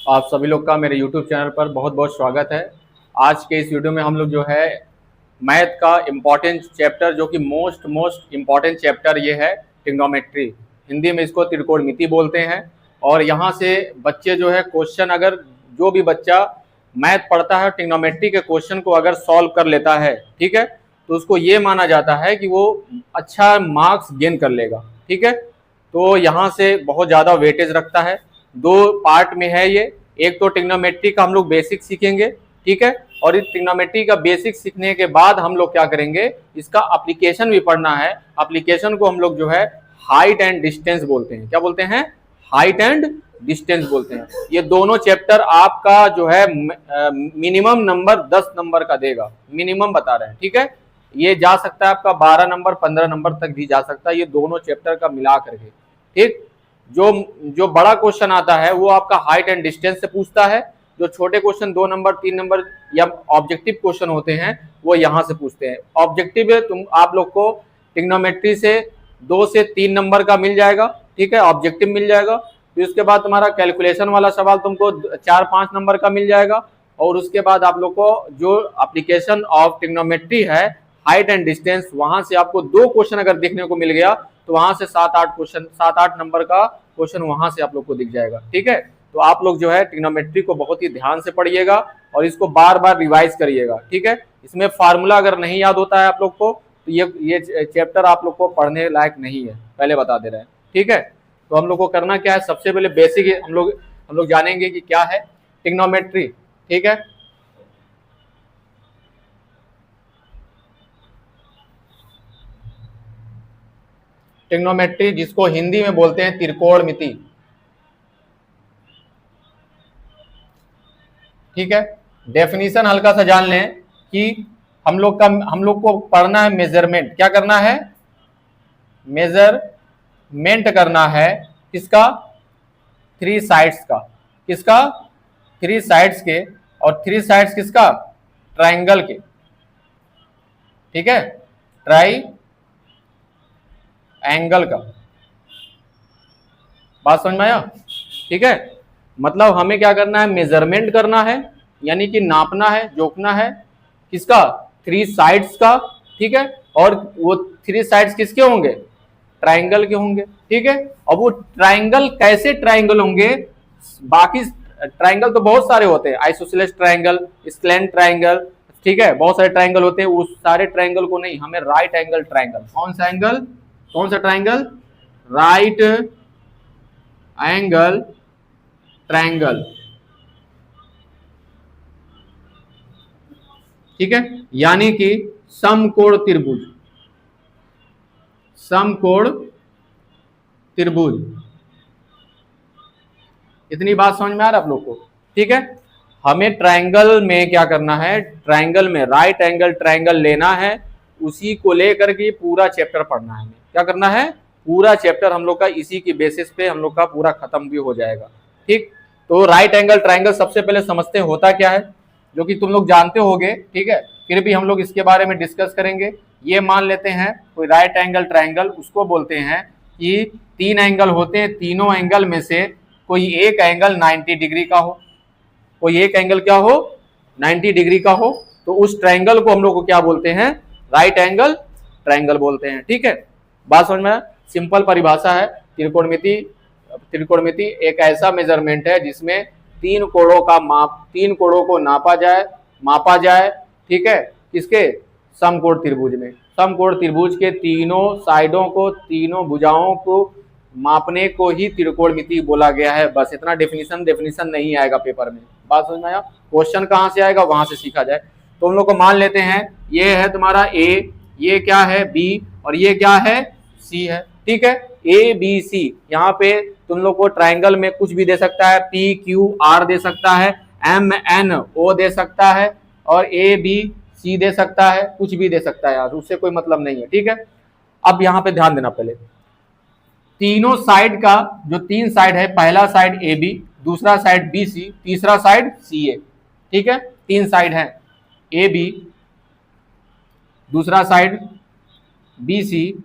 आप सभी लोग का मेरे YouTube चैनल पर बहुत बहुत स्वागत है। आज के इस वीडियो में हम लोग जो है मैथ का इम्पॉर्टेंट चैप्टर, जो कि मोस्ट इम्पॉर्टेंट चैप्टर ये है ट्रिग्नोमेट्री। हिंदी में इसको त्रिकोणमिति बोलते हैं। और यहाँ से बच्चे जो है क्वेश्चन, अगर जो भी बच्चा मैथ पढ़ता है ट्रिग्नोमेट्री के क्वेश्चन को अगर सॉल्व कर लेता है, ठीक है, तो उसको ये माना जाता है कि वो अच्छा मार्क्स गेन कर लेगा। ठीक है, तो यहाँ से बहुत ज़्यादा वेटेज रखता है। दो पार्ट में है ये। एक तो ट्रिग्नोमेट्री का हम लोग बेसिक सीखेंगे, ठीक है, और इस ट्रिग्नोमेट्री का बेसिक सीखने के बाद हम लोग क्या करेंगे, इसका एप्लीकेशन भी पढ़ना है। एप्लीकेशन को हम लोग जो है हाइट एंड डिस्टेंस बोलते हैं। क्या बोलते हैं? हाइट एंड डिस्टेंस बोलते हैं। ये दोनों चैप्टर आपका जो है मिनिमम नंबर 10 नंबर का देगा, मिनिमम बता रहे हैं। ठीक है, ये जा सकता है आपका 12 नंबर 15 नंबर तक भी जा सकता है, ये दोनों चैप्टर का मिला करके। ठीक, जो जो बड़ा क्वेश्चन आता है वो आपका हाइट एंड डिस्टेंस से पूछता है। जो छोटे क्वेश्चन 2 नंबर 3 नंबर या ऑब्जेक्टिव क्वेश्चन होते हैं वो यहाँ से पूछते हैं। ऑब्जेक्टिव है, तुम आप लोग को ट्रिग्नोमेट्री से 2 से 3 नंबर का मिल जाएगा। ठीक है, ऑब्जेक्टिव मिल जाएगा। फिर उसके बाद तुम्हारा कैलकुलेशन वाला सवाल तुमको 4-5 नंबर का मिल जाएगा। और उसके बाद आप लोग को जो एप्लीकेशन ऑफ ट्रिग्नोमेट्री है, हाइट एंड डिस्टेंस, वहां से आपको 2 क्वेश्चन अगर देखने को मिल गया तो वहां से 7-8 क्वेश्चन, 7-8 नंबर का क्वेश्चन वहां से आप लोग को दिख जाएगा। ठीक है, तो आप लोग जो है ट्रिग्नोमेट्री को बहुत ही ध्यान से पढ़िएगा और इसको बार बार रिवाइज करिएगा। ठीक है, इसमें फार्मूला अगर नहीं याद होता है आप लोग को तो ये चैप्टर आप लोग को पढ़ने लायक नहीं है, पहले बता दे रहे हैं। ठीक है, तो हम लोग को करना क्या है, सबसे पहले बेसिक हम लोग जानेंगे कि क्या है ट्रिग्नोमेट्री। ठीक है, ट्रिग्नोमेट्री जिसको हिंदी में बोलते हैं त्रिकोणमिति। ठीक है, डेफिनेशन हल्का सा जान लें कि हम लोग को पढ़ना है मेजरमेंट। क्या करना है? मेजरमेंट करना है। किसका? 3 साइड्स का। किसका? 3 साइड्स के। और 3 साइड्स किसका? ट्राइंगल के। ठीक है, ट्राई एंगल का। बात समझ में आया? ठीक है, मतलब हमें क्या करना है, मेजरमेंट करना है, यानी कि नापना है, जोखना है। किसका? 3 साइड्स का। ठीक है, और वो 3 साइड्स किसके होंगे? ट्राइंगल के होंगे। ठीक है, अब वो ट्राइंगल कैसे ट्राइंगल होंगे? बाकी ट्राइंगल तो बहुत सारे होते हैं, आइसोसेलेस ट्राइंगल, स्लैंट ट्राइंगल, ठीक है, बहुत सारे ट्राइंगल होते हैं। उस सारे ट्राइंगल को नहीं, हमें राइट एंगल ट्राइंगल। कौन सा एंगल? कौन सा ट्राइंगल? Right angle triangle. ठीक है, यानी कि समकोण त्रिभुज। समकोण त्रिभुज। इतनी बात समझ में आ रहा है आप लोग को? ठीक है, हमें ट्राइंगल में क्या करना है, ट्राइंगल में राइट एंगल ट्राइंगल लेना है, उसी को लेकर के पूरा चैप्टर पढ़ना है। क्या करना है? पूरा चैप्टर हम लोग का इसी की बेसिस पे हम लोग का पूरा खत्म भी हो जाएगा। ठीक, तो राइट एंगल ट्राइंगल सबसे पहले समझते हैं होता क्या है, जो कि तुम लोग जानते होगे। ठीक है, फिर भी हम लोग इसके बारे में डिस्कस करेंगे। ये मान लेते हैं कोई राइट एंगल ट्राइंगल, उसको बोलते हैं कि 3 एंगल होते हैं, तीनों एंगल में से कोई एक एंगल 90 डिग्री का हो, कोई एक एंगल क्या हो? 90 डिग्री का हो, तो उस ट्राइंगल को हम लोग को क्या बोलते हैं? राइट एंगल ट्राइंगल बोलते हैं। ठीक है, बात समझ में? सिंपल परिभाषा है। त्रिकोणमिति, त्रिकोणमिति एक ऐसा मेजरमेंट है जिसमें 3 कोणों का माप, 3 कोणों को मापा जाए। ठीक है, किसके? समकोण त्रिभुज में। समकोण त्रिभुज के तीनों साइडों को, तीनों भुजाओं को मापने को ही त्रिकोणमिति बोला गया है। बस इतना डेफिनेशन नहीं आएगा पेपर में। बात समझ में आया? क्वेश्चन कहाँ से आएगा, वहां से सीखा जाए। तो हम लोग को मान लेते हैं ये है तुम्हारा ए, ये क्या है? बी, और ये क्या है? सी है। ठीक है, ए बी सी। यहाँ पे तुम लोग को ट्राइंगल में कुछ भी दे सकता है, पी क्यू आर दे सकता है, एम एन ओ दे सकता है, और ए बी सी दे सकता है, कुछ भी दे सकता है यार, उससे कोई मतलब नहीं है। ठीक है, अब यहाँ पे ध्यान देना, पहले तीनों साइड का जो 3 साइड है, पहला साइड ए बी, दूसरा साइड बी सी, तीसरा साइड सी ए। ठीक है, 3 साइड है, ए बी, दूसरा साइड बी सी,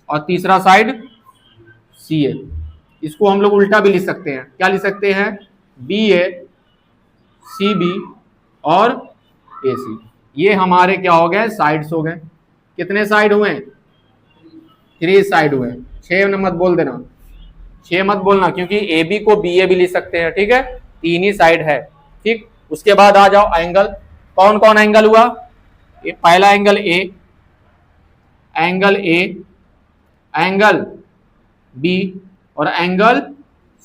और तीसरा साइड सी ए। इसको हम लोग उल्टा भी लिख सकते हैं। क्या लिख सकते हैं? बी ए सी बी और ए सी। ये हमारे क्या हो गए, साइड्स हो गए। कितने साइड हुए, 3 साइड हुए। 6 मत बोल देना, 6 मत बोलना, क्योंकि ए बी को बी ए भी लिख सकते हैं, ठीक है, 3 ही साइड है, ठीक। उसके बाद आ जाओ एंगल, कौन कौन एंगल हुआ, पहला angle A, angle A, angle B और angle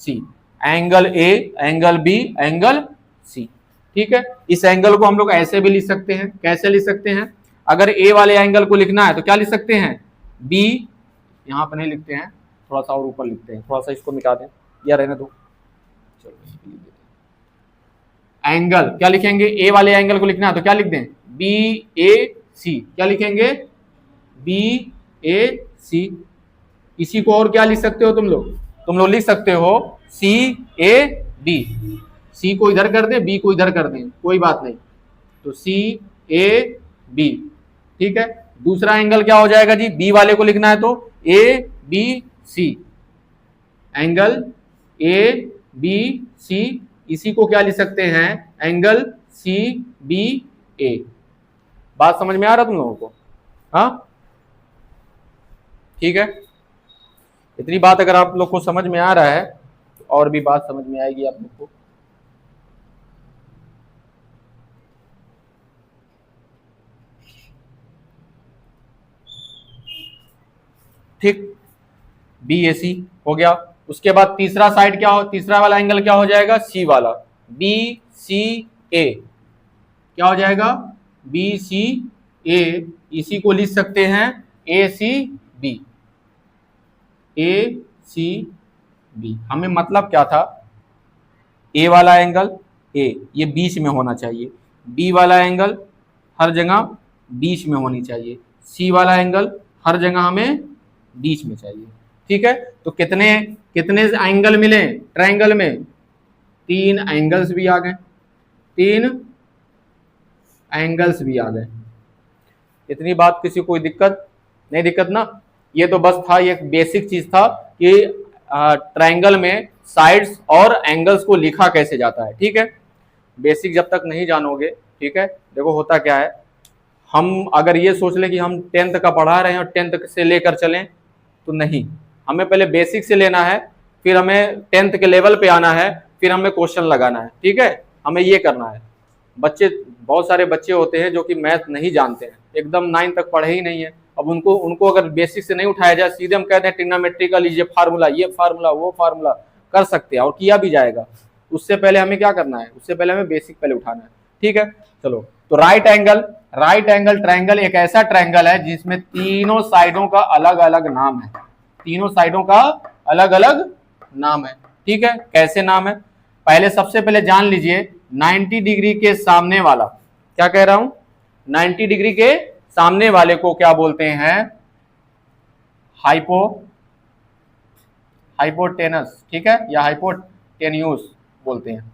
C. Angle A, angle B, angle C, ठीक है। इस एंगल को हम लोग ऐसे भी लिख सकते हैं, कैसे लिख सकते हैं, अगर ए वाले एंगल को लिखना है तो क्या लिख सकते हैं, बी, यहां पर नहीं लिखते हैं, थोड़ा सा और ऊपर लिखते हैं, थोड़ा सा इसको मिटा दें या रहने दो, चलो एंगल क्या लिखेंगे, ए वाले एंगल को लिखना है तो क्या लिख दें, बी ए सी, क्या लिखेंगे, बी ए सी। इसी को और क्या लिख सकते हो तुम लोग लिख सकते हो सी ए बी। सी को इधर कर दें, बी को इधर कर दें, कोई बात नहीं, तो सी ए बी, ठीक है। दूसरा एंगल क्या हो जाएगा जी, बी वाले को लिखना है तो A B C, angle A B C, इसी को क्या लिख सकते हैं, एंगल सी बी ए। बात समझ में आ रहा तुम लोगों को, हाँ ठीक है। इतनी बात अगर आप लोग को समझ में आ रहा है तो और भी बात समझ में आएगी आप लोग को। ठीक, बी ए सी हो गया। उसके बाद तीसरा साइड क्या हो, तीसरा वाला एंगल क्या हो जाएगा, सी वाला, बी सी ए, क्या हो जाएगा, बी सी ए, इसी को लिख सकते हैं ए सी बी, ए सी बी। हमें मतलब क्या था, ए वाला एंगल ए ये बीच में होना चाहिए, बी वाला एंगल हर जगह बीच में होनी चाहिए, सी वाला एंगल हर जगह हमें बीच में चाहिए, ठीक है। तो कितने कितने एंगल मिले ट्रायंगल में, 3 एंगल्स भी आ गए, 3 एंगल्स भी आ गए। इतनी बात, किसी कोई दिक्कत नहीं, दिक्कत ना, ये तो बस था, ये बेसिक चीज था कि ट्रायंगल में साइड्स और एंगल्स को लिखा कैसे जाता है, ठीक है। बेसिक जब तक नहीं जानोगे, ठीक है, देखो होता क्या है, हम अगर ये सोच लें कि हम 10th का पढ़ा रहे हैं और 10th से लेकर चलें तो नहीं, हमें पहले बेसिक से लेना है, फिर हमें 10th के लेवल पे आना है, फिर हमें क्वेश्चन लगाना है, ठीक है, हमें ये करना है। बच्चे, बहुत सारे बच्चे होते हैं जो कि मैथ नहीं जानते हैं, एकदम 9 तक पढ़े ही नहीं है, अब उनको अगर बेसिक से नहीं उठाया जाए, सीधे हम कहते हैं ट्रिग्नोमेट्री का लीजिए फार्मूला, ये फार्मूला वो फार्मूला, कर सकते हैं और किया भी जाएगा। उससे पहले हमें क्या करना है, उससे पहले हमें बेसिक पहले उठाना है, ठीक है। चलो, तो राइट एंगल ट्रायंगल एक ऐसा ट्रायंगल है जिसमें तीनों साइडों का अलग अलग नाम है, तीनों साइडों का अलग अलग नाम है, ठीक है। कैसे नाम है, पहले सबसे पहले जान लीजिए, 90 डिग्री के सामने वाला, क्या कह रहा हूं, 90 डिग्री के सामने वाले को क्या बोलते हैं, हाइपोटेनस, ठीक है, या हाइपोटेन्यूस बोलते हैं,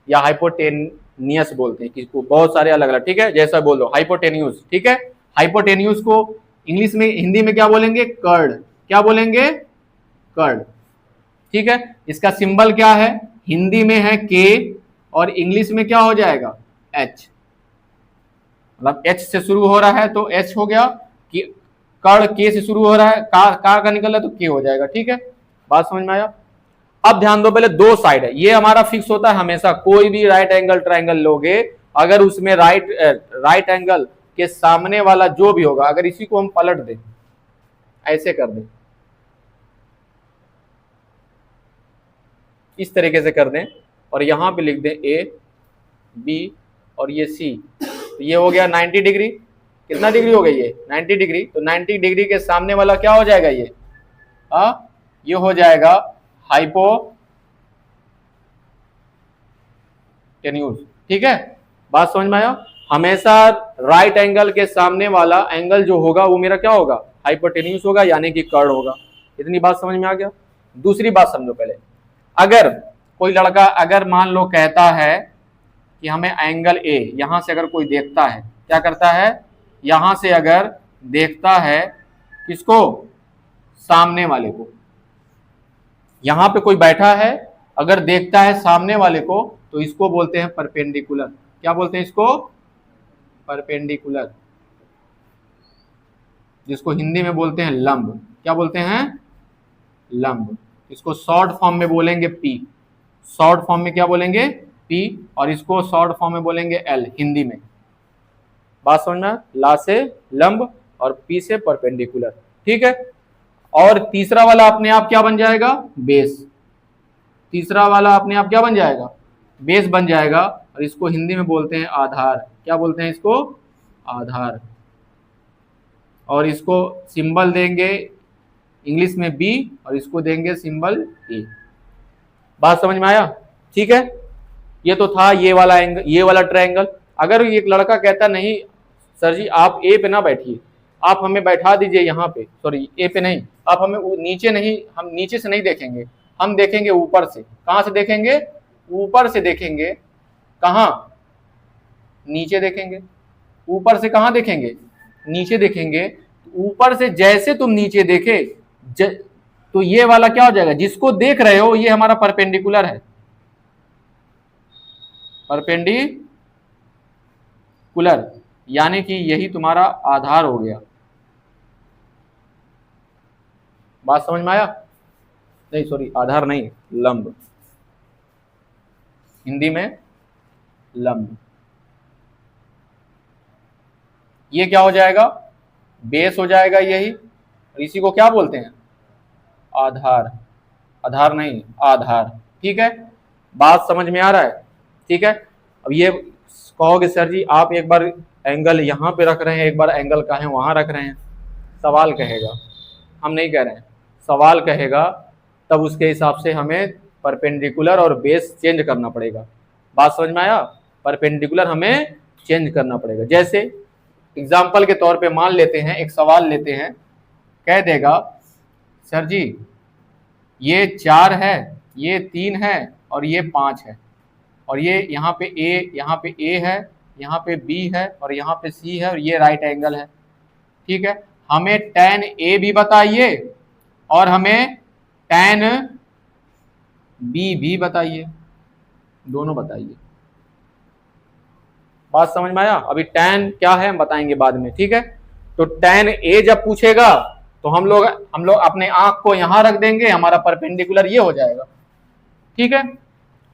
या हाइपोटेनियस बोलते हैं, किसको, बहुत सारे अलग अलग, ठीक है, जैसा बोलो हाइपोटेन्यूस, ठीक है। हाइपोटेन्यूस को इंग्लिश में, हिंदी में क्या बोलेंगे, कर्ड, क्या बोलेंगे, कर्ड, ठीक है। इसका सिंबल क्या है, हिंदी में है के और इंग्लिश में क्या हो जाएगा, एच, मतलब एच से शुरू हो रहा है तो एच हो गया, कि कर्ण के से शुरू हो रहा है, का निकल रहा है तो के हो जाएगा, ठीक है। बात समझ में आया। अब ध्यान दो, पहले 2 साइड है, ये हमारा फिक्स होता है हमेशा, कोई भी राइट एंगल ट्रायंगल लोगे, अगर उसमें राइट एंगल के सामने वाला जो भी होगा, अगर इसी को हम पलट दें, ऐसे कर दें, इस तरीके से कर दें और यहां पे लिख दें ए बी और ये सी, तो ये हो गया 90 डिग्री, कितना डिग्री हो गई ये, 90 डिग्री। तो 90 डिग्री के सामने वाला क्या हो जाएगा, ये हो जाएगा हाइपोटेन्यूस, ठीक है। बात समझ में आया। हमेशा राइट एंगल के सामने वाला एंगल जो होगा वो मेरा क्या होगा, हाइपोटेन्यूस होगा, यानी कि कर्ड होगा। इतनी बात समझ में आ गया। दूसरी बात समझो पहले, अगर कोई लड़का, अगर मान लो कहता है कि हमें एंगल ए, यहां से अगर कोई देखता है, क्या करता है, यहां से अगर देखता है किसको, सामने वाले को, यहां पे कोई बैठा है, अगर देखता है सामने वाले को तो इसको बोलते हैं परपेंडिकुलर। क्या बोलते हैं इसको? परपेंडिकुलर, जिसको हिंदी में बोलते हैं लंब। क्या बोलते हैं? लंब। इसको शॉर्ट फॉर्म में बोलेंगे पी। शॉर्ट फॉर्म में क्या बोलेंगे? पी। और इसको शॉर्ट फॉर्म में बोलेंगे एल हिंदी में। बात समझना? ला से लंब और पी से परपेंडिकुलर। ठीक है। और तीसरा वाला अपने आप क्या बन जाएगा? बेस। तीसरा वाला अपने आप क्या बन जाएगा? बेस बन जाएगा। और इसको हिंदी में बोलते हैं आधार। क्या बोलते हैं इसको? आधार। और इसको सिंबल देंगे इंग्लिश में बी और इसको देंगे सिंबल ए। बात समझ में आया? ठीक है। ये तो था ये वाला एंगल, ये वाला ट्रायंगल। अगर एक लड़का कहता नहीं सर जी आप ए पे ना बैठिए, आप हमें बैठा दीजिए यहाँ पे, सॉरी ए पे नहीं, आप हमें नीचे नहीं, हम नीचे से नहीं देखेंगे, हम देखेंगे ऊपर से। कहाँ से देखेंगे? ऊपर से देखेंगे। कहाँ? नीचे देखेंगे। ऊपर से कहाँ देखेंगे? नीचे देखेंगे। ऊपर से जैसे तुम नीचे देखे तो ये वाला क्या हो जाएगा? जिसको देख रहे हो ये हमारा परपेंडिकुलर है। परपेंडिकुलर यानी कि यही तुम्हारा आधार हो गया। बात समझ में आया? नहीं सॉरी, आधार नहीं, लंब। हिंदी में लंब। ये क्या हो जाएगा? बेस हो जाएगा यही। और इसी को क्या बोलते हैं? आधार। आधार नहीं, आधार। ठीक है। बात समझ में आ रहा है? ठीक है। अब ये कहोगे सर जी आप एक बार एंगल यहाँ पे रख रहे हैं, एक बार एंगल का है वहां रख रहे हैं। सवाल कहेगा, हम नहीं कह रहे हैं, सवाल कहेगा, तब उसके हिसाब से हमें परपेंडिकुलर और बेस चेंज करना पड़ेगा। बात समझ में आया? परपेंडिकुलर हमें चेंज करना पड़ेगा। जैसे एग्जाम्पल के तौर पे मान लेते हैं, एक सवाल लेते हैं, कह देगा सर जी ये 4 है, ये 3 है और ये 5 है, और ये यहाँ पे ए है, यहाँ पे बी है और यहाँ पे सी है और ये राइट एंगल है। ठीक है। हमें tan ए भी बताइए और हमें tan बी भी बताइए, दोनों बताइए। बात समझ में आया? अभी tan क्या है हम बताएंगे बाद में। ठीक है। तो tan ए जब पूछेगा तो हम लोग अपने आंख को यहां रख देंगे, हमारा परपेंडिकुलर ये हो जाएगा। ठीक है।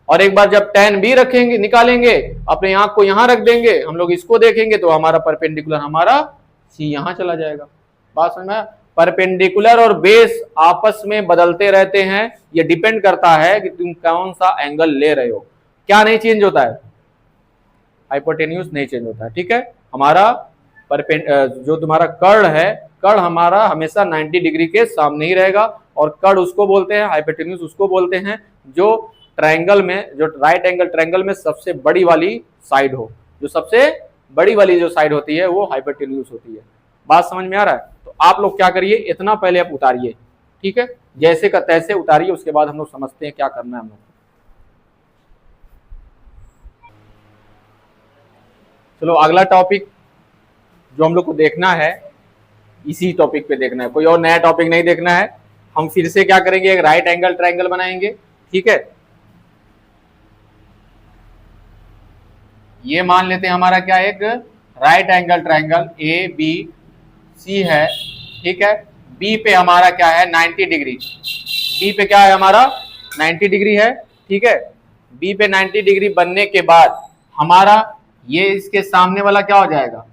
और एक बार जब tan बी रखेंगे, निकालेंगे, अपने आंख को यहां रख देंगे, हम लोग इसको देखेंगे तो हमारा परपेंडिकुलर हमारा सी यहां चला जाएगा। बात समझ में आया? परपेंडिकुलर और बेस आपस में बदलते रहते हैं। ये डिपेंड करता है कि तुम कौन सा एंगल ले रहे हो। क्या नहीं चेंज होता है? हाइपोटेन्यूज नहीं चेंज होता है। ठीक है। हमारा जो तुम्हारा कर्ण है, कर्ण हमारा हमेशा 90 डिग्री के सामने ही रहेगा। और कर्ण उसको बोलते हैं, हाइपोटेन्यूज उसको बोलते हैं जो ट्रायंगल में, जो राइट एंगल ट्रायंगल में सबसे बड़ी वाली साइड हो। जो सबसे बड़ी वाली जो साइड होती है वो हाइपोटेन्यूज होती है। बात समझ में आ रहा है? तो आप लोग क्या करिए, इतना पहले आप उतारिए। ठीक है। जैसे का तैसे उतारिए, उसके बाद हम लोग समझते हैं क्या करना है हम लोग। चलो अगला टॉपिक जो हम लोग को देखना है, इसी टॉपिक पे देखना है, कोई और नया टॉपिक नहीं देखना है। हम फिर से क्या करेंगे, एक राइट एंगल ट्रायंगल बनाएंगे। ठीक है। ये मान लेते हैं हमारा क्या एक right angle triangle A B C है। ठीक है। बी पे हमारा क्या है 90 डिग्री। बी पे क्या है हमारा 90 डिग्री है। ठीक है। बी पे 90 डिग्री बनने के बाद हमारा ये इसके सामने वाला क्या हो जाएगा?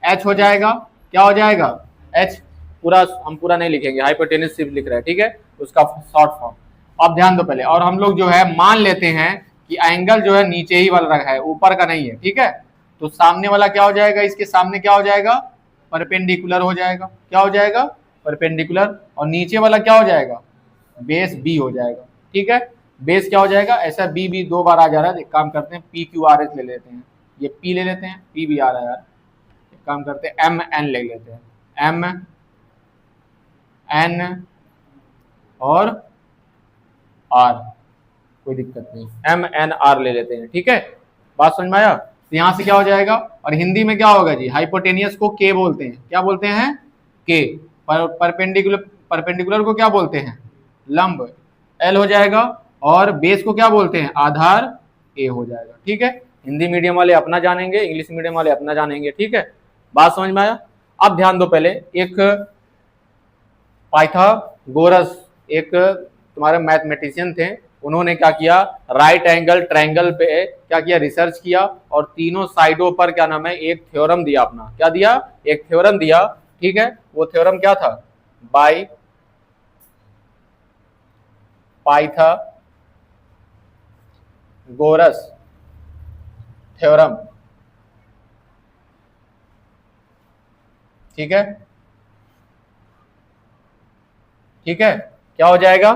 एच हो जाएगा। क्या हो जाएगा? एच। पूरा हम पूरा नहीं लिखेंगे, हाइपोटेन्यूज सिर्फ लिख रहे हैं। ठीक है। उसका शॉर्ट फॉर्म अब ध्यान दो पहले। और हम लोग जो है मान लेते हैं कि एंगल जो है नीचे ही वाला रखा है, ऊपर का नहीं है। ठीक है। तो सामने वाला क्या हो जाएगा? इसके सामने क्या हो जाएगा? परपेंडिकुलर हो जाएगा। क्या हो जाएगा? परपेंडिकुलर। और नीचे वाला क्या हो जाएगा? बेस बी हो जाएगा। ठीक है। बेस क्या हो जाएगा? ऐसा बी बी 2 बार आ जा रहा है, एक काम करते हैं पी क्यू आर एस ले लेते हैं, ये पी ले लेते हैं, पी भी आ रहा है यार, एक काम करते हैं एम एन ले लेते हैं, एम एन और आर, कोई दिक्कत नहीं, एम एन आर ले लेते हैं। ठीक है। बात समझ में आया? तो यहां से क्या हो जाएगा? और हिंदी में क्या होगा जी? हाइपोटेनियस को के बोलते हैं। क्या बोलते हैं? के। परपेंडिकुलर को क्या बोलते हैं? लंब, एल हो जाएगा। और बेस को क्या बोलते हैं, आधार ए हो जाएगा। ठीक है, हिंदी मीडियम वाले अपना जानेंगे, इंग्लिश मीडियम वाले अपना जानेंगे। ठीक है, बात समझ में आया। अब ध्यान दो, पहले एक पाइथागोरस एक तुम्हारे मैथमेटिशियन थे, उन्होंने क्या किया, राइट एंगल ट्रायंगल पे क्या किया, रिसर्च किया और तीनों साइडों पर क्या नाम है, एक थ्योरम दिया अपना। क्या दिया, एक थ्योरम दिया। ठीक है, वो थ्योरम क्या था, बाय पाइथागोरस थ्योरम। ठीक है, ठीक है, क्या हो जाएगा,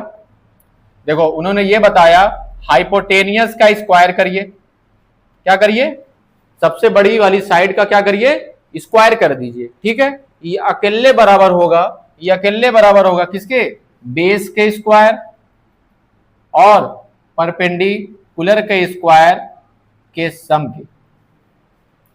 देखो उन्होंने ये बताया हाइपोटेनियस का स्क्वायर करिए, क्या करिए, सबसे बड़ी वाली साइड का क्या करिए, स्क्वायर कर दीजिए। ठीक है, ये अकेले बराबर होगा, ये अकेले बराबर होगा किसके, बेस के स्क्वायर और परपेंडिकुलर के स्क्वायर के सम के।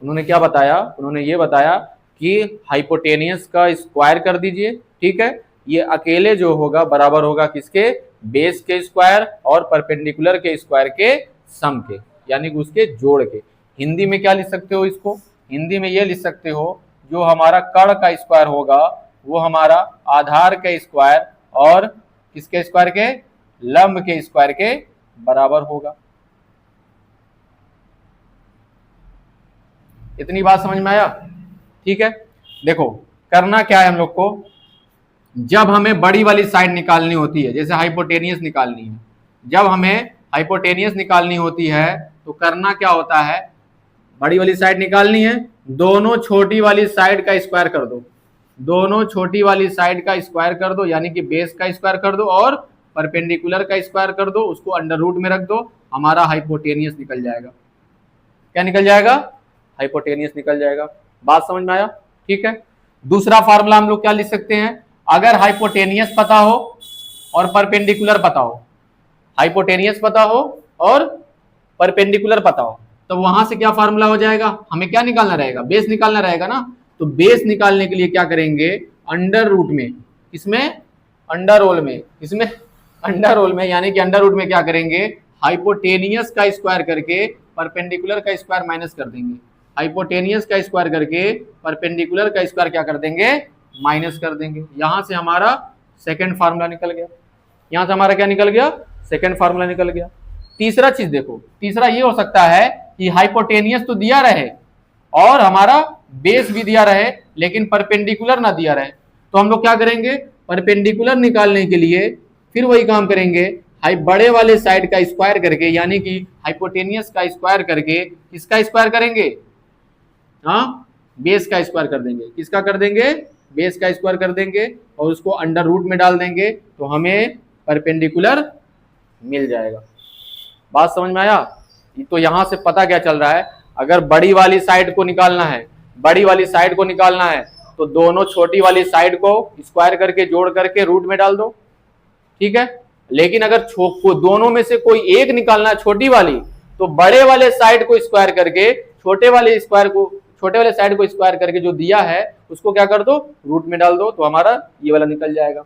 उन्होंने क्या बताया, उन्होंने ये बताया कि हाइपोटेनियस का स्क्वायर कर दीजिए। ठीक है, ये अकेले जो होगा बराबर होगा किसके, बेस के स्क्वायर और परपेंडिकुलर के स्क्वायर के सम के, यानी कि उसके जोड़ के। हिंदी में क्या लिख सकते हो इसको, हिंदी में ये लिख सकते हो, जो हमारा कर्ण का स्क्वायर होगा वो हमारा आधार के स्क्वायर और किसके स्क्वायर के, लंब के स्क्वायर के बराबर होगा। इतनी बात समझ में आया। ठीक है, देखो करना क्या है हम लोग को, जब हमें बड़ी वाली साइड निकालनी होती है, जैसे हाइपोटेनियस निकालनी है, जब हमें हाइपोटेनियस निकालनी होती है तो करना क्या होता है, बड़ी वाली साइड निकालनी है, दोनों छोटी वाली साइड का स्क्वायर कर दो, दोनों छोटी वाली साइड का स्क्वायर कर दो, यानी कि बेस का स्क्वायर कर दो और परपेंडिकुलर का स्क्वायर कर दो, उसको अंडर रूट में रख दो, हमारा हाइपोटेनियस निकल जाएगा। क्या निकल जाएगा, हाइपोटेनियस निकल जाएगा। बात समझ में आया। ठीक है, दूसरा फार्मूला हम लोग क्या लिख सकते हैं, अगर हाइपोटेनियस पता हो और परपेंडिकुलर पता हो, हाइपोटेनियस पता हो और परपेंडिकुलर पता हो, तो वहां से क्या फार्मूला हो जाएगा, हमें क्या निकालना रहेगा, बेस निकालना रहेगा ना। तो बेस निकालने के लिए क्या करेंगे, अंडर रूट में, किसमें, अंडर रोल में, किसमें, अंडर रोल में, यानी कि अंडर रूट में क्या करेंगे, हाइपोटेनियस का स्क्वायर करके परपेंडिकुलर का स्क्वायर माइनस कर देंगे, हाइपोटेनियस का स्क्वायर करके परपेंडिकुलर का स्क्वायर क्या कर देंगे, माइनस कर देंगे। यहां से हमारा सेकंड फार्मूला निकल गया, यहां से हमारा क्या निकल गया, सेकंड फार्मूला निकल गया। तीसरा चीज देखो, तीसरा ये हो सकता है कि हाइपोटेनियस तो दिया रहे और हमारा बेस भी दिया रहे लेकिन परपेंडिकुलर ना दिया रहे, तो हम लोग क्या करेंगे, परपेंडिकुलर निकालने के लिए फिर वही काम करेंगे, बड़े वाले साइड का स्क्वायर करके, यानी कि हाइपोटेनियस का स्क्वायर करके किसका स्क्वायर करेंगे, हाँ, बेस का स्क्वायर कर देंगे, किसका कर देंगे, बेस का स्क्वायर कर देंगे और उसको अंडर रूट में डाल देंगे, तो हमें परपेंडिकुलर मिल जाएगा। बात समझ में आया। तो यहां से पता क्या चल रहा है, अगर बड़ी वाली साइड को निकालना है, बड़ी वाली साइड को निकालना है तो दोनों छोटी वाली साइड को स्क्वायर करके जोड़ करके रूट में डाल दो। ठीक है, लेकिन अगर दोनों में से कोई एक निकालना है, छोटी वाली, तो बड़े वाले साइड को स्क्वायर करके छोटे वाले साइड को स्क्वायर करके जो दिया है उसको क्या कर दो, रूट में डाल दो, तो हमारा ये वाला निकल जाएगा।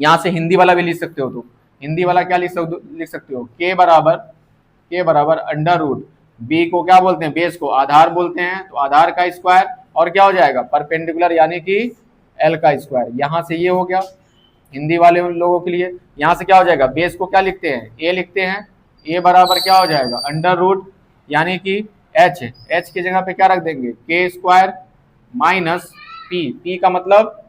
यहां से हिंदी वाला भी लिख सकते हो, तो हिंदी वाला क्या लिख सकते हो, के बराबर अंडर रूट, बी को क्या बोलते हैं, बेस को आधार बोलते हैं, तो आधार का स्क्वायर और क्या हो जाएगा, परपेंडिकुलर यानी कि एल का स्क्वायर। यहां से ये हो गया हिंदी वाले उन लोगों के लिए। यहां से क्या हो जाएगा, बेस को क्या लिखते हैं, ए लिखते हैं, ए बराबर क्या हो जाएगा, अंडर रूट यानी कि एच, एच की जगह पे क्या रख देंगे, के स्क्वायर माइनस पी, पी का मतलब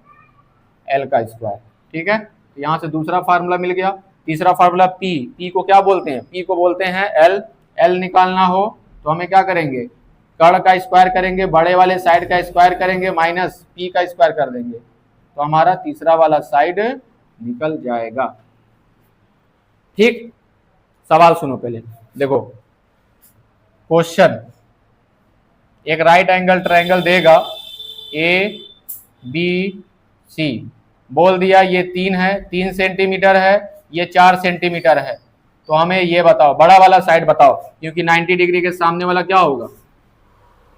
एल का स्क्वायर। ठीक है, यहां से दूसरा फार्मूला मिल गया। तीसरा फार्मूला पी, पी को क्या बोलते हैं, पी को बोलते हैं एल, एल निकालना हो तो हमें क्या करेंगे, कर्ण का स्क्वायर करेंगे, बड़े वाले साइड का स्क्वायर करेंगे, माइनस पी का स्क्वायर कर देंगे, तो हमारा तीसरा वाला साइड निकल जाएगा। ठीक, सवाल सुनो पहले, देखो क्वेश्चन, एक राइट एंगल ट्रायंगल देगा ए बी सी, बोल दिया ये 3 है, 3 सेंटीमीटर है, ये 4 सेंटीमीटर है, तो हमें ये बताओ बड़ा वाला साइड बताओ, क्योंकि 90 डिग्री के सामने वाला क्या होगा,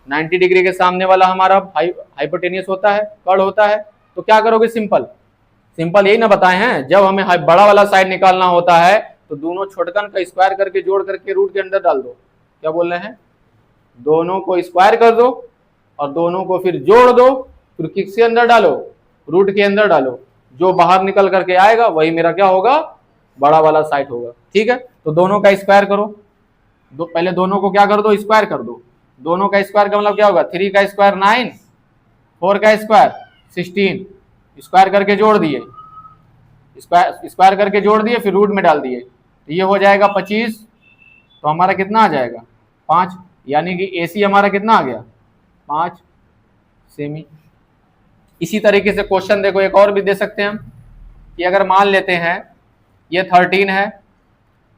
90 डिग्री के सामने वाला हमारा हाइपोटेनियस होता है, कर्ण होता है, तो क्या करोगे, सिंपल यही ना बताए हैं, जब हमें बड़ा वाला साइड निकालना होता है तो दोनों छोटकन का स्क्वायर करके जोड़ करके रूट के अंदर डाल दो। क्या बोल रहे हैं? दोनों को स्क्वायर कर दो और दोनों को फिर जोड़ दो, फिर किसके अंदर डालो? रूट के अंदर डालो। जो बाहर निकल करके आएगा वही मेरा क्या होगा? बड़ा वाला साइड होगा। ठीक है, तो दोनों का स्क्वायर करो। पहले दोनों को क्या कर दो? स्क्वायर कर दो। दोनों का स्क्वायर का मतलब क्या होगा? 3 का स्क्वायर 9, 4 का स्क्वायर 16, स्क्वायर करके जोड़ दिए, स्क्वायर करके जोड़ दिए, फिर रूट में डाल दिए, तो ये हो जाएगा 25। तो हमारा कितना आ जाएगा? 5, यानी कि AC हमारा कितना आ गया? 5 सेमी। इसी तरीके से क्वेश्चन देखो एक और भी दे सकते हैं हम, कि अगर मान लेते हैं ये 13 है,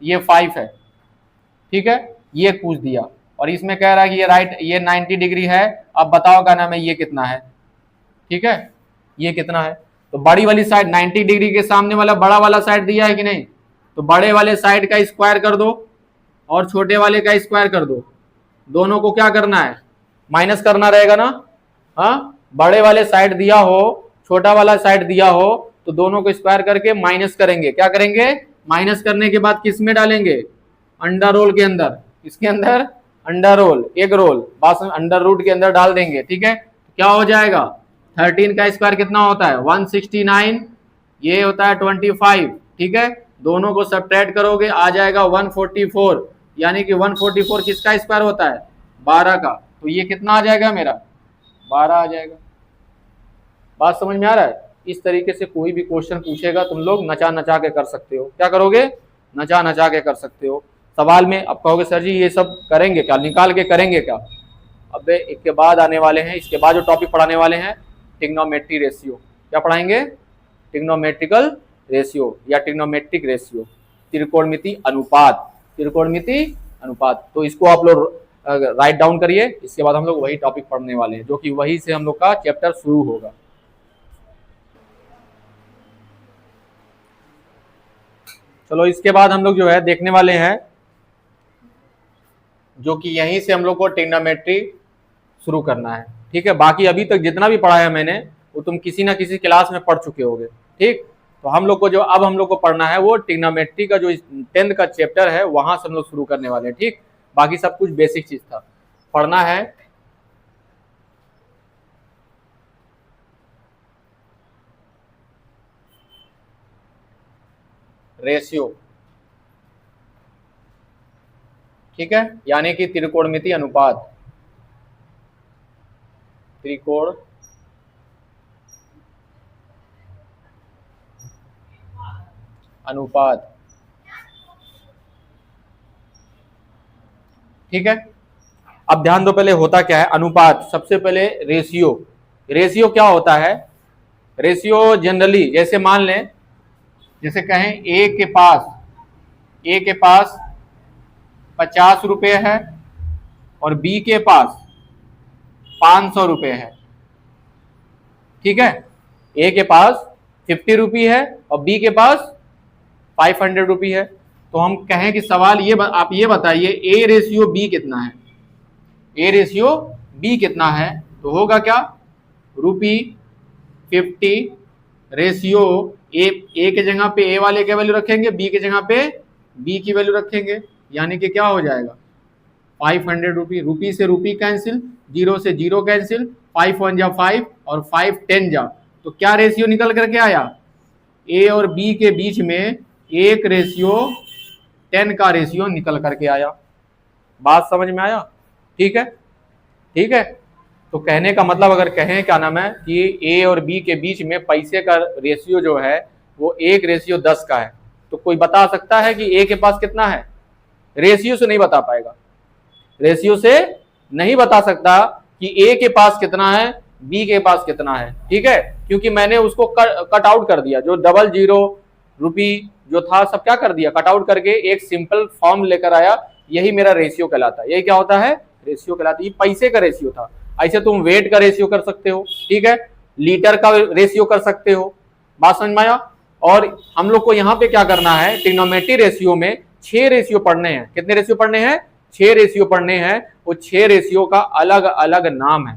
ये 5 है, ठीक है, ये पूछ दिया और इसमें कह रहा है कि ये राइट, ये 90 डिग्री है। अब बताओ क्या नाम है, ये कितना है? ठीक है, ये कितना है? तो बड़ी वाली साइड 90 डिग्री के सामने वाला बड़ा वाला साइड दिया है कि नहीं? तो बड़े वाले साइड का स्क्वायर कर दो और छोटे वाले का स्क्वायर कर दो। दोनों को क्या करना है? माइनस करना रहेगा ना। हाँ, बड़े वाले साइड दिया हो, छोटा वाला साइड दिया हो, तो दोनों को स्क्वायर करके माइनस करेंगे। क्या करेंगे? माइनस करने के बाद किस में डालेंगे? अंडर रोल के अंदर। इसके अंदर अंडर रोल, एग रोल, बस अंडर रूट के अंदर डाल देंगे। ठीक है, क्या हो जाएगा? 13 का स्क्वायर कितना होता है? 169, ये होता है 25। ठीक है, दोनों को सब्ट्रैक्ट करोगे आ जाएगा 144, यानी कि 144 किसका स्क्वायर होता है? 12 का। तो ये कितना आ जाएगा मेरा? 12 आ जाएगा। बात समझ में आ रहा है? इस तरीके से कोई भी क्वेश्चन पूछेगा तुम लोग नचा नचा के कर सकते हो। क्या करोगे? नचा नचा के कर सकते हो। सवाल में अब कहोगे सर जी ये सब करेंगे क्या, निकाल के करेंगे क्या? अब इसके बाद आने वाले हैं, इसके बाद जो टॉपिक पढ़ाने वाले हैं ट्रिग्नोमेट्री रेशियो। क्या पढ़ाएंगे? ट्रिग्नोमेट्रिकल रेशियो या ट्रिग्नोमेट्रिक रेशियो, त्रिकोणमिति अनुपात, त्रिकोणमिति अनुपात। तो इसको आप लोग राइट डाउन करिए। इसके बाद हम लोग वही टॉपिक पढ़ने वाले हैं, जो कि वही से हम लोग का चैप्टर शुरू होगा। चलो इसके बाद हम लोग जो है देखने वाले हैं, जो कि यहीं से हम लोग को ट्रिग्नोमेट्री शुरू करना है। ठीक है, बाकी अभी तक जितना भी पढ़ा है मैंने वो तुम किसी ना किसी क्लास में पढ़ चुके होगे। ठीक, तो हम लोग को जो अब हम लोग को पढ़ना है वो ट्रिग्नोमेट्री का जो 10th का चैप्टर है वहां से हम लोग शुरू करने वाले हैं। ठीक, बाकी सब कुछ बेसिक चीज था, पढ़ना है। रेशियो, ठीक है, यानी कि त्रिकोणमिति अनुपात, त्रिकोण अनुपात। ठीक है, अब ध्यान दो पहले होता क्या है अनुपात। सबसे पहले रेशियो, रेशियो क्या होता है? रेशियो जनरली जैसे मान लें, जैसे कहें ए के पास 50 रुपये है और बी के पास 500 रुपये है। ठीक है, ए के पास 50 रुपये है और बी के पास 500 रुपये है। तो हम कहें कि सवाल ये, आप ये बताइए ए रेशियो बी कितना है? ए रेशियो बी कितना है? तो होगा क्या? रुपी 50 रेशियो ए के जगह पे ए वाले के वैल्यू रखेंगे, बी के जगह पे बी की वैल्यू रखेंगे, यानी कि क्या हो जाएगा? 500 रुपी। रुपी से रुपी कैंसिल, 0 से 0 कैंसिल, 5 1 जा 5 और 5 10 जा। तो क्या रेशियो निकल करके आया? ए और बी के बीच में 1:10 का रेशियो निकल करके आया। बात समझ में आया? ठीक है, ठीक है। तो कहने का मतलब अगर कहें क्या नाम है कि ए और बी के बीच में पैसे का रेशियो जो है वो 1:10 का है, तो कोई बता सकता है कि ए के पास कितना है? रेशियो से नहीं बता पाएगा, रेशियो से नहीं बता सकता कि ए के पास कितना है, बी के पास कितना है। ठीक है, क्योंकि मैंने उसको कट आउट कर दिया, जो 00 रुपी जो था सब क्या कर दिया, कट आउट करके एक सिंपल फॉर्म लेकर आया। यही मेरा रेशियो कहलाता है। यही क्या होता है? रेशियो कहलाता है। ये पैसे का रेशियो था। ऐसे तुम वेट का रेशियो कर सकते हो, ठीक है, लीटर का रेशियो कर सकते हो। बात समझ में आया? और हम लोग को यहाँ पे क्या करना है, ट्रिग्नोमेट्री रेशियो में 6 रेशियो पढ़ने हैं। कितने रेशियो पढ़ने हैं? 6 रेशियो पढ़ने हैं। वो 6 रेशियो का अलग अलग नाम है।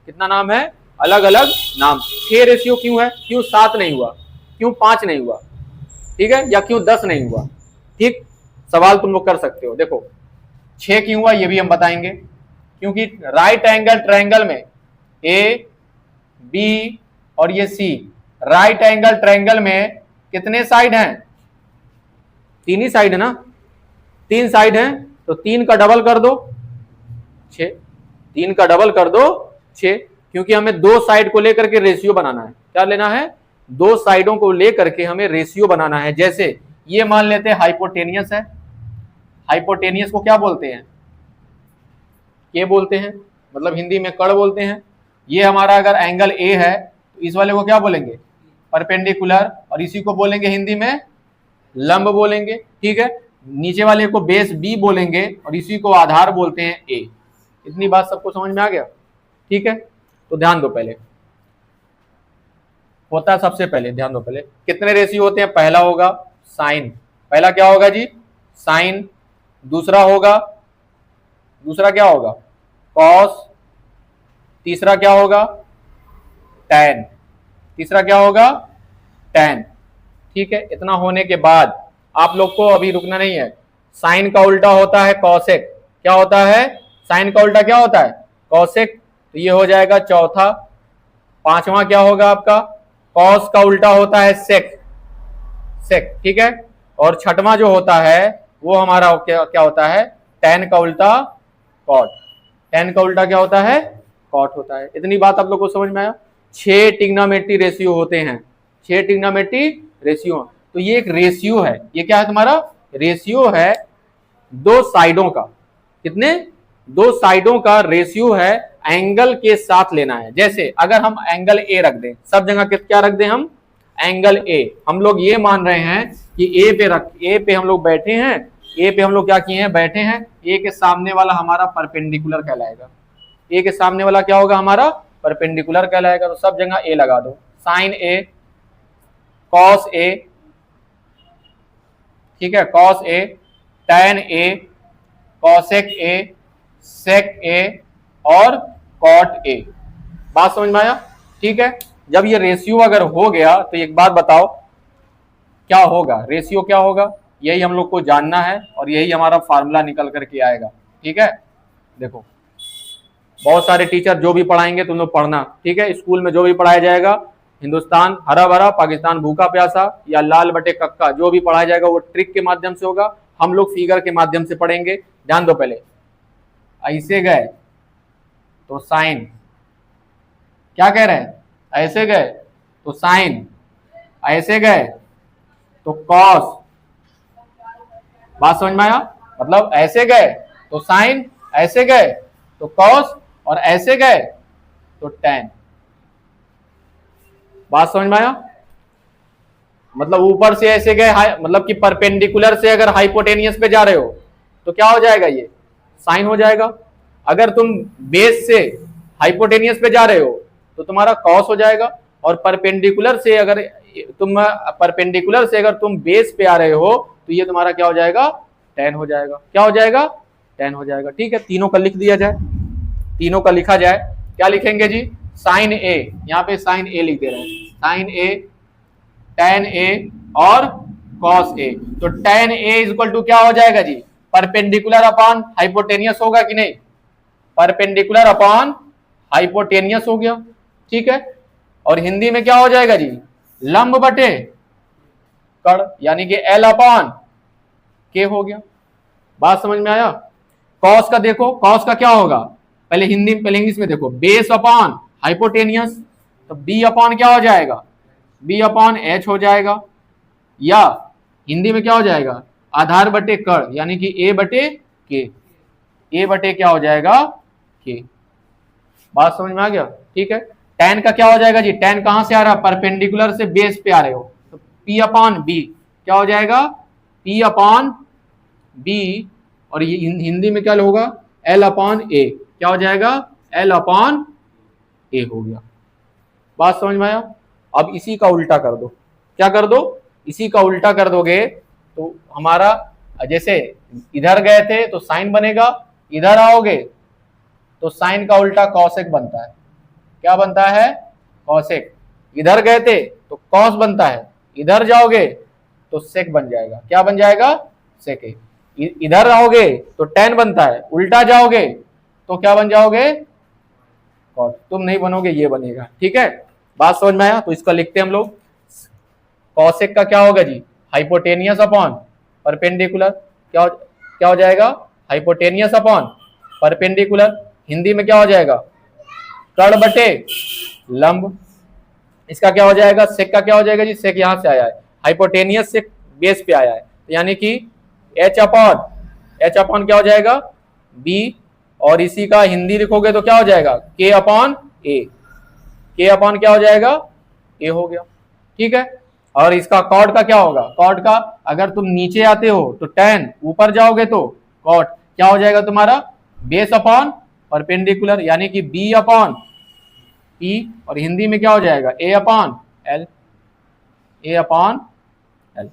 कितना नाम है? अलग अलग नाम। 6 रेशियो क्यों है? क्यों 7 नहीं हुआ? क्यों 5 नहीं हुआ? ठीक है, या क्यों 10 नहीं हुआ? ठीक, सवाल तुम लोग कर सकते हो। देखो 6 क्यों हुआ ये भी हम बताएंगे, क्योंकि राइट एंगल ट्रायंगल में ए बी और ये सी, राइट एंगल ट्रायंगल में कितने साइड हैं? 3 ही साइड है ना, 3 साइड हैं, तो 3 का डबल कर दो 6, 3 का डबल कर दो 6, क्योंकि हमें 2 साइड को लेकर के रेशियो बनाना है। क्या लेना है? 2 साइडों को लेकर के हमें रेशियो बनाना है। जैसे ये मान लेते हैं हाइपोटेनियस है, हाइपोटेनियस को क्या बोलते हैं? के बोलते हैं, मतलब हिंदी में कड़ बोलते हैं। ये हमारा अगर एंगल ए है तो इस वाले को क्या बोलेंगे? परपेंडिकुलर, और इसी को बोलेंगे हिंदी में लंब बोलेंगे। ठीक है, नीचे वाले को बेस बी बोलेंगे और इसी को आधार बोलते हैं ए। इतनी बात सबको समझ में आ गया? ठीक है, तो ध्यान दो, पहले होता है सबसे पहले, ध्यान दो पहले कितने रेशियो होते हैं। पहला होगा साइन, पहला क्या होगा जी? साइन। दूसरा क्या होगा? कॉस। तीसरा क्या होगा? टैन। तीसरा क्या होगा? टैन। ठीक है, इतना होने के बाद आप लोग को अभी रुकना नहीं है। साइन का उल्टा होता है कॉसेक। क्या होता है? साइन का उल्टा क्या होता है? कॉसेक। तो ये हो जाएगा चौथा। पांचवा क्या होगा आपका? कॉस का उल्टा होता है सेक, सेक। ठीक है, और छठवां जो होता है वो हमारा क्या होता है? टैन का उल्टा कॉट। टैन का उल्टा क्या होता है? कॉट होता है। इतनी बात आप लोग को समझ में आया? 6 ट्रिग्नोमेट्री रेशियो होते हैं, 6 ट्रिग्नोमेट्री रेशियो। तो ये एक रेशियो है, ये क्या है तुम्हारा? रेशियो है 2 साइडों का। कितने? 2 साइडों का रेशियो है, एंगल के साथ लेना है। जैसे अगर हम एंगल ए रख दें, सब जगह क्या रख दें हम? Angle A. हम लोग ये मान रहे हैं कि ए पे हम लोग बैठे हैं, ए पे हम लोग क्या किए हैं? बैठे हैं। ए के सामने वाला हमारा परपेंडिकुलर कहलाएगा। ए के सामने वाला क्या होगा? हमारा परपेंडिकुलर कहलाएगा। तो सब जगह ए लगा दो। साइन ए, कॉस ए, ठीक है, cos A, tan A, cosec A, sec A और कॉट ए। बात समझ में आया? ठीक है, जब ये रेशियो अगर हो गया तो एक बात बताओ क्या होगा? रेशियो क्या होगा? यही हम लोग को जानना है और यही हमारा फार्मूला निकल करके आएगा। ठीक है, देखो बहुत सारे टीचर जो भी पढ़ाएंगे तुम लोग पढ़ना। ठीक है, स्कूल में जो भी पढ़ाया जाएगा, हिंदुस्तान हरा भरा, पाकिस्तान भूखा प्यासा या लाल बटे कक्का, जो भी पढ़ाया जाएगा वो ट्रिक के माध्यम से होगा। हम लोग फिगर के माध्यम से पढ़ेंगे। ध्यान दो, पहले ऐसे गए तो साइन, क्या कह रहे हैं? ऐसे गए तो साइन, ऐसे गए तो कॉस। बात समझ में आया? मतलब ऐसे गए तो साइन, ऐसे गए तो कॉस और ऐसे गए तो टैन। बात समझ में आया? मतलब ऊपर से ऐसे गए, मतलब कि परपेंडिकुलर से अगर हाइपोटेनियस पे जा रहे हो तो क्या हो जाएगा? ये साइन हो जाएगा। अगर तुम बेस से हाइपोटेनियस पे जा रहे हो तो तुम्हारा कॉस हो जाएगा। और परपेंडिकुलर से अगर तुम बेस पे आ रहे हो तो ये तुम्हारा क्या हो जाएगा? टैन हो जाएगा। क्या हो जाएगा? टैन हो जाएगा। ठीक है, तीनों का लिख दिया जाए, तीनों का लिखा जाए। क्या लिखेंगे जी? साइन ए, यहाँ पे साइन ए लिख दे रहे हैं, साइन ए, टैन ए और कॉस ए। तो टैन ए इक्वल टू क्या हो जाएगा जी? परपेंडिकुलर अपॉन हाइपोटेनियस होगा कि नहीं? परपेंडिकुलर अपॉन हाइपोटेनियस हो गया। ठीक है, और हिंदी में क्या हो जाएगा जी? लंब बटे कड़, यानी कि एल अपॉन के हो गया। बात समझ में आया? कॉस का देखो, कॉस का क्या होगा? पहले इंग्लिश में देखो, बेस अपॉन हाइपोटेनियस, तो बी अपॉन क्या हो जाएगा? बी अपॉन एच हो जाएगा। या हिंदी में क्या हो जाएगा? आधार बटे कड़, यानी कि ए बटे के, ए बटे क्या हो जाएगा? के। बात समझ में आ गया? ठीक है, टैन का क्या हो जाएगा जी? टैन कहां से आ रहा है? परपेंडिकुलर से बेस पे आ रहे हो तो पी अपॉन बी क्या हो जाएगा? पी अपॉन बी, और ये हिंदी में क्या होगा? एल अपॉन ए। क्या हो जाएगा? एल अपॉन ए हो गया। बात समझ में आया? अब इसी का उल्टा कर दो। क्या कर दो? इसी का उल्टा कर दोगे तो हमारा, जैसे इधर गए थे तो साइन बनेगा, इधर आओगे तो साइन का उल्टा कॉसेक बनता है। क्या बनता है? कॉसेक। इधर गए थे तो कॉस बनता है, इधर जाओगे तो सेक बन जाएगा। क्या बन जाएगा? सेक ए। इधर आओगे तो tan बनता है, उल्टा जाओगे तो क्या बन जाओगे, cot। तुम नहीं बनोगे, ये बनेगा। ठीक है, बात समझ में आया? तो इसका लिखते हैं हम लोग, कॉसेक का क्या होगा जी, हाइपोटेनियस अपॉन परपेंडिकुलर। क्या हो जाएगा, हाइपोटेनियस अपॉन परपेंडिकुलर। हिंदी में क्या हो जाएगा, कर्ण बटे लंब। इसका क्या हो जाएगा, सेक का क्या हो जाएगा जी, सेक यहां से आया है, हाइपोटेनियस से बेस पे आया है, तो यानी कि एच अपॉन क्या हो जाएगा, बी। और इसी का हिंदी लिखोगे तो क्या हो जाएगा, के अपॉन ए। के अपॉन क्या हो जाएगा, ए हो गया। ठीक है, और इसका कॉट का क्या होगा, कॉट का अगर तुम नीचे आते हो तो tan, ऊपर जाओगे तो कॉट। क्या हो जाएगा तुम्हारा, बेस अपॉन परपेंडिकुलर, यानी कि बी अपॉन पी। और हिंदी में क्या हो जाएगा, ए अपॉन एल। ए अपॉन एल।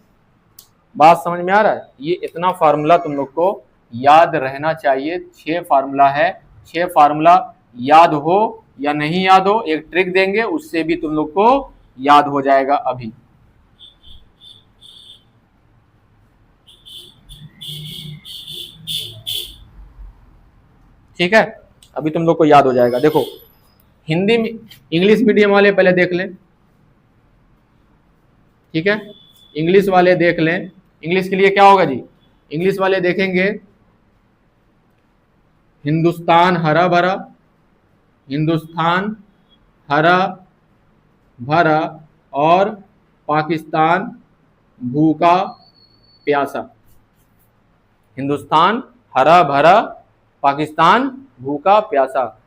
बात समझ में आ रहा है? ये इतना फार्मूला तुम लोग को याद रहना चाहिए। 6 फार्मूला है, 6 फार्मूला याद हो या नहीं याद हो, एक ट्रिक देंगे, उससे भी तुम लोग को याद हो जाएगा अभी। ठीक है, अभी तुम लोग को याद हो जाएगा। देखो, हिंदी में, इंग्लिश मीडियम वाले पहले देख लें। ठीक है, इंग्लिश वाले देख लें। इंग्लिश के लिए क्या होगा जी, इंग्लिश वाले देखेंगे, हिंदुस्तान हरा भरा, हिंदुस्तान हरा भरा और पाकिस्तान भूखा प्यासा। हिंदुस्तान हरा भरा, पाकिस्तान भूखा प्यासा।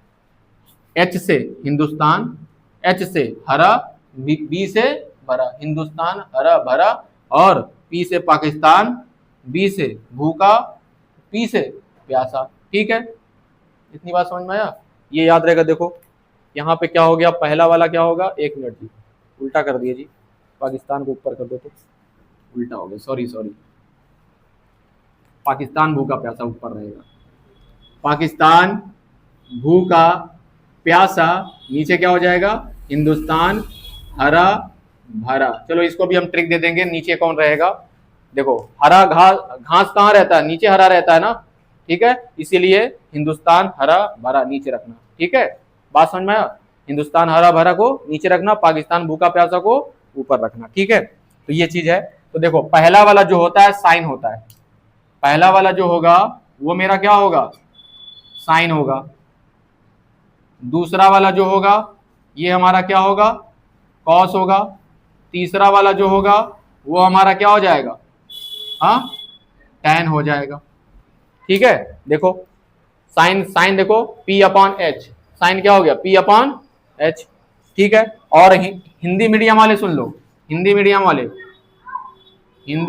एच से हिंदुस्तान, एच से हरा, बी से भरा, हिंदुस्तान हरा भरा, और पी से पाकिस्तान, बी से भूखा, पी से प्यासा। ठीक है, इतनी बात समझ में आया? ये याद रहेगा। देखो यहाँ पे क्या हो गया, पहला वाला क्या होगा, 1 मिनट जी, उल्टा कर दिए जी, पाकिस्तान को ऊपर कर दो तो उल्टा हो गया, सॉरी। पाकिस्तान भूखा प्यासा ऊपर रहेगा, पाकिस्तान भूखा प्यासा, नीचे क्या हो जाएगा, हिंदुस्तान हरा भरा। चलो इसको भी हम ट्रिक दे देंगे, नीचे कौन रहेगा, देखो हरा घास कहाँ रहता है, नीचे हरा रहता है ना। ठीक है, इसीलिए हिंदुस्तान हरा भरा नीचे रखना। ठीक है, बात समझ में आया? हिंदुस्तान हरा भरा को नीचे रखना, पाकिस्तान भूखा प्यासा को ऊपर रखना। ठीक है, तो ये चीज है। तो देखो पहला वाला जो होता है साइन होता है, पहला वाला जो होगा वो मेरा क्या होगा, साइन होगा। दूसरा वाला जो होगा ये हमारा क्या होगा, कॉस होगा। तीसरा वाला जो होगा वो हमारा क्या हो जाएगा, हाँ, tan हो जाएगा। ठीक है, देखो साइन देखो P अपॉन एच, साइन क्या हो गया, P अपॉन एच। ठीक है, और हिंदी मीडियम वाले सुन लो, हिंदी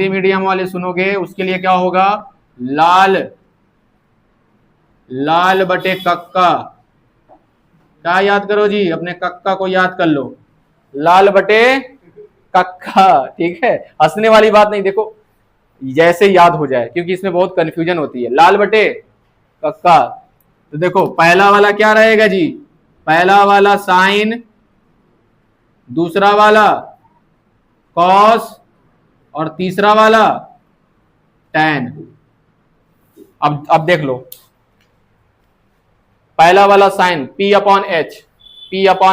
मीडियम वाले सुनोगे, उसके लिए क्या होगा, लाल बटे कक्का। क्या याद करो जी, अपने कक्का को याद कर लो, लाल बटे कक्का। ठीक है, हंसने वाली बात नहीं, देखो जैसे याद हो जाए, क्योंकि इसमें बहुत कंफ्यूजन होती है। लाल बटे कक्का, तो देखो पहला वाला क्या रहेगा जी, पहला वाला साइन, दूसरा वाला कॉस, और तीसरा वाला tan। अब देख लो, पहला वाला साइन P अपॉन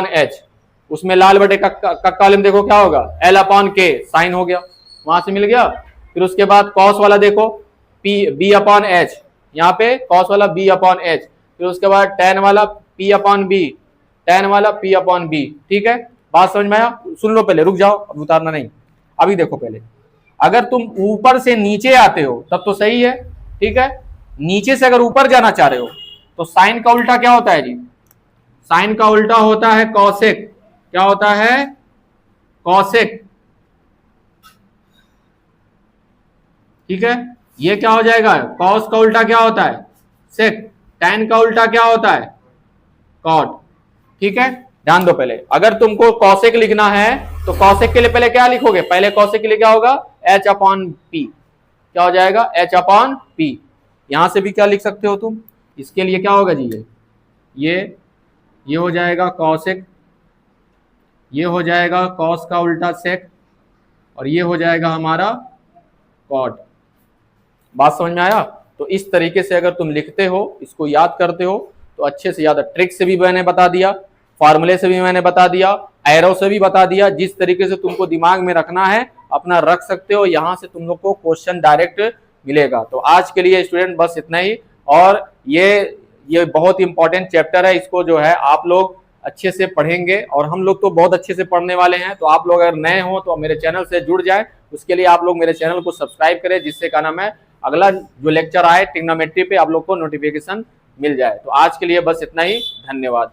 एच, उसमें लाल बटे कक्का वाले में देखो क्या होगा, L अपॉन के, साइन हो गया, वहां से मिल गया। फिर उसके बाद कॉस वाला देखो B अपॉन एच, यहाँ पे कॉस वाला B अपॉन एच। फिर उसके बाद tan वाला P अपॉन बी, tan वाला P अपॉन बी। ठीक है, बात समझ में आया? सुन लो पहले, रुक जाओ, अब उतारना नहीं। अभी देखो पहले, अगर तुम ऊपर से नीचे आते हो तब तो सही है। ठीक है, नीचे से अगर ऊपर जाना चाह रहे हो तो साइन का उल्टा क्या होता है जी, साइन का उल्टा होता है कॉसेक। क्या होता है, कॉसेक। ठीक है, ये क्या हो जाएगा, कॉस का उल्टा क्या होता है, सेक। tan का उल्टा क्या होता है, कॉट। ठीक है, ध्यान दो पहले, अगर तुमको कॉसेक लिखना है तो कॉसेक के लिए पहले क्या लिखोगे, पहले कॉसेक के लिए क्या होगा, h अपॉन पी। क्या हो जाएगा, h अपॉन पी। यहां से भी क्या लिख सकते हो तुम, इसके लिए क्या होगा जी, ये हो जाएगा कॉसेक, ये हो जाएगा कॉस का उल्टा सेक, और ये हो जाएगा हमारा कॉट। बात समझ में आया? तो इस तरीके से अगर तुम लिखते हो, इसको याद करते हो तो अच्छे से याद है। ट्रिक से भी मैंने बता दिया, फार्मूले से भी मैंने बता दिया, एरो से भी बता दिया। जिस तरीके से तुमको दिमाग में रखना है अपना रख सकते हो, यहाँ से तुम लोग को क्वेश्चन डायरेक्ट मिलेगा। तो आज के लिए स्टूडेंट बस इतना ही। और ये बहुत इंपॉर्टेंट चैप्टर है, इसको जो है आप लोग अच्छे से पढ़ेंगे और हम लोग तो बहुत अच्छे से पढ़ने वाले हैं। तो आप लोग अगर नए हो तो मेरे चैनल से जुड़ जाए, उसके लिए आप लोग मेरे चैनल को सब्सक्राइब करें, जिससे क्या नाम है अगला जो लेक्चर आए ट्रिग्नोमेट्री पे आप लोग को नोटिफिकेशन मिल जाए। तो आज के लिए बस इतना ही, धन्यवाद।